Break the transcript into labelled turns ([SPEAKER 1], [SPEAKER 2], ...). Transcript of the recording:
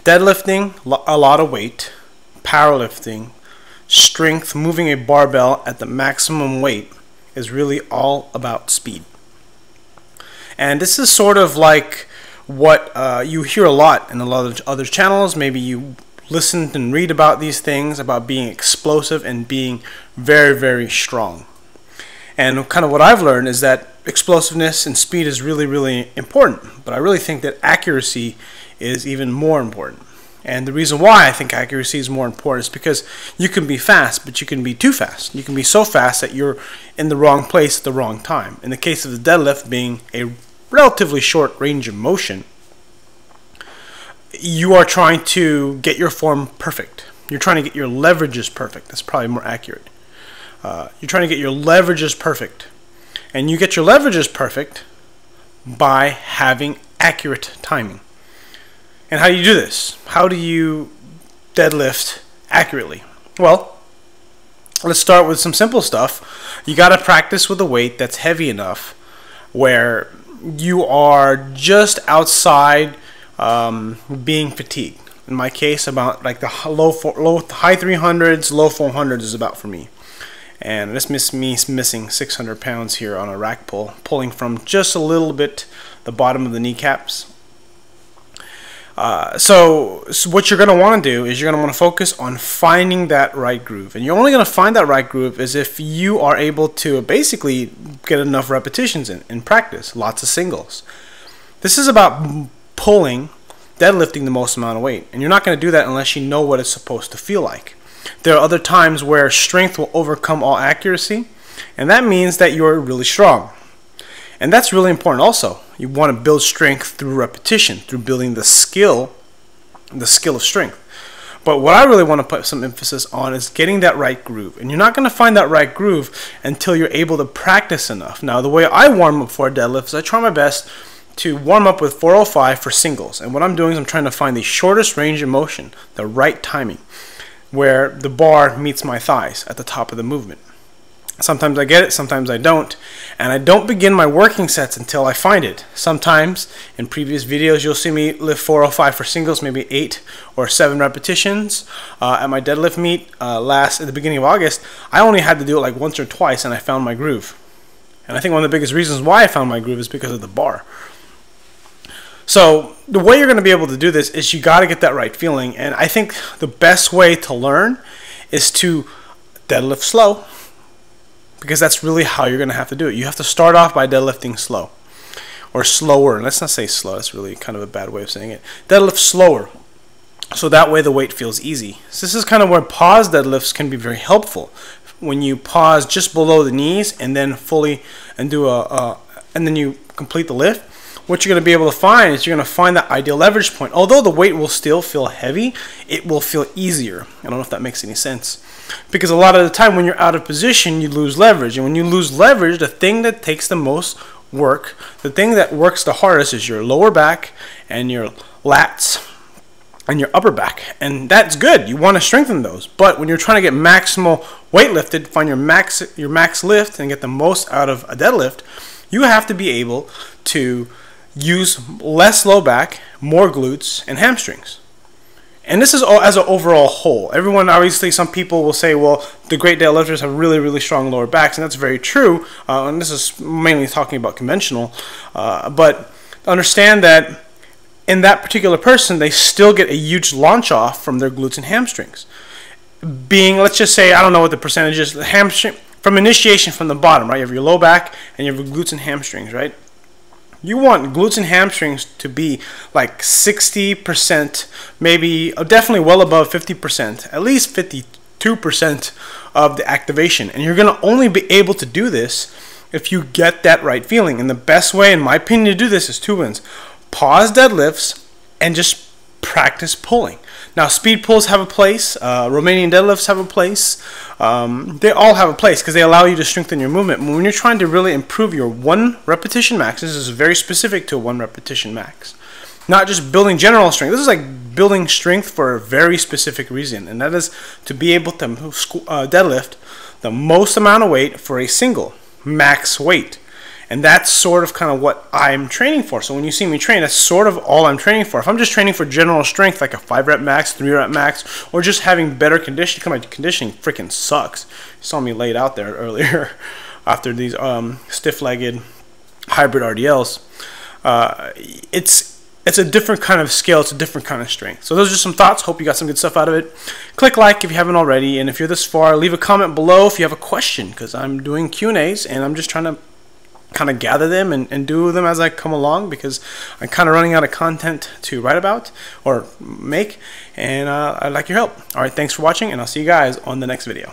[SPEAKER 1] Deadlifting, a lot of weight, powerlifting, strength, moving a barbell at the maximum weight is really all about speed. And this is sort of like what you hear a lot in a lot of other channels. Maybe you listen and read about these things, about being explosive and being very, very strong. And kind of what I've learned is that explosiveness and speed is really, really important. But I really think that accuracy is even more important. And the reason why I think accuracy is more important is because you can be fast, but you can be too fast. You can be so fast that you're in the wrong place at the wrong time. In the case of the deadlift being a relatively short range of motion, you are trying to get your form perfect. You're trying to get your leverages perfect. That's probably more accurate. You're trying to get your leverages perfect. And you get your leverages perfect by having accurate timing. And how do you do this? How do you deadlift accurately? Well, let's start with some simple stuff. You got to practice with a weight that's heavy enough where you are just outside being fatigued. In my case, about like the high 300s, low 400s is about for me. And this is me missing 600 pounds here on a rack pull, pulling from just a little bit the bottom of the kneecaps. So what you're going to want to do is you're going to want to focus on finding that right groove. And you're only going to find that right groove is if you are able to basically get enough repetitions in practice, lots of singles. This is about pulling, deadlifting the most amount of weight. And you're not going to do that unless you know what it's supposed to feel like. There are other times where strength will overcome all accuracy, and that means that you're really strong. And that's really important also. You want to build strength through repetition, through building the skill of strength. But what I really want to put some emphasis on is getting that right groove. And you're not going to find that right groove until you're able to practice enough. Now, the way I warm up for a deadlift is I try my best to warm up with 405 for singles. And what I'm doing is I'm trying to find the shortest range of motion, the right timing, where the bar meets my thighs at the top of the movement. Sometimes I get it, sometimes I don't. And I don't begin my working sets until I find it. Sometimes in previous videos you'll see me lift 405 for singles, maybe 8 or 7 repetitions. At my deadlift meet at the beginning of August, I only had to do it like once or twice and I found my groove. And I think one of the biggest reasons why I found my groove is because of the bar. So the way you're going to be able to do this is you got to get that right feeling. And I think the best way to learn is to deadlift slow. Because that's really how you're going to have to do it. You have to start off by deadlifting slow. Or slower. Let's not say slow. That's really kind of a bad way of saying it. Deadlift slower. So that way the weight feels easy. So this is kind of where pause deadlifts can be very helpful. When you pause just below the knees and then and then you complete the lift. What you're going to be able to find is you're going to find that ideal leverage point. Although the weight will still feel heavy, it will feel easier. I don't know if that makes any sense. Because a lot of the time when you're out of position, you lose leverage. And when you lose leverage, the thing that takes the most work, the thing that works the hardest is your lower back and your lats and your upper back. And that's good. You want to strengthen those. But when you're trying to get maximal weight lifted, find your max lift and get the most out of a deadlift, you have to be able to use less low back, more glutes, and hamstrings. And this is all as an overall whole. Everyone, obviously, some people will say, well, the great deadlifters have really, really strong lower backs, and that's very true. And this is mainly talking about conventional. But understand that in that particular person, they still get a huge launch off from their glutes and hamstrings. Being, let's just say, I don't know what the percentage is, the hamstring, from initiation from the bottom, right? You have your low back and you have your glutes and hamstrings, right? You want glutes and hamstrings to be like 60%, maybe definitely well above 50%, at least 52% of the activation. And you're going to only be able to do this if you get that right feeling. And the best way, in my opinion, to do this is 2 wins. Pause deadlifts and just practice pulling. Now, speed pulls have a place. Romanian deadlifts have a place. They all have a place because they allow you to strengthen your movement. When you're trying to really improve your 1 repetition max, this is very specific to a 1 repetition max. Not just building general strength. This is like building strength for a very specific reason, and that is to be able to deadlift the most amount of weight for a single max weight. And that's sort of kind of what I'm training for. So when you see me train, that's sort of all I'm training for. If I'm just training for general strength, like a 5-rep max, 3-rep max, or just having better conditioning, because my conditioning freaking sucks. You saw me laid out there earlier after these stiff-legged hybrid RDLs. It's a different kind of scale. It's a different kind of strength. So those are just some thoughts. Hope you got some good stuff out of it. Click like if you haven't already, and if you're this far, leave a comment below if you have a question, because I'm doing Q&As and I'm just trying to kind of gather them and do them as I come along, because I'm kind of running out of content to write about or make, and I'd like your help. All right, thanks for watching, and I'll see you guys on the next video.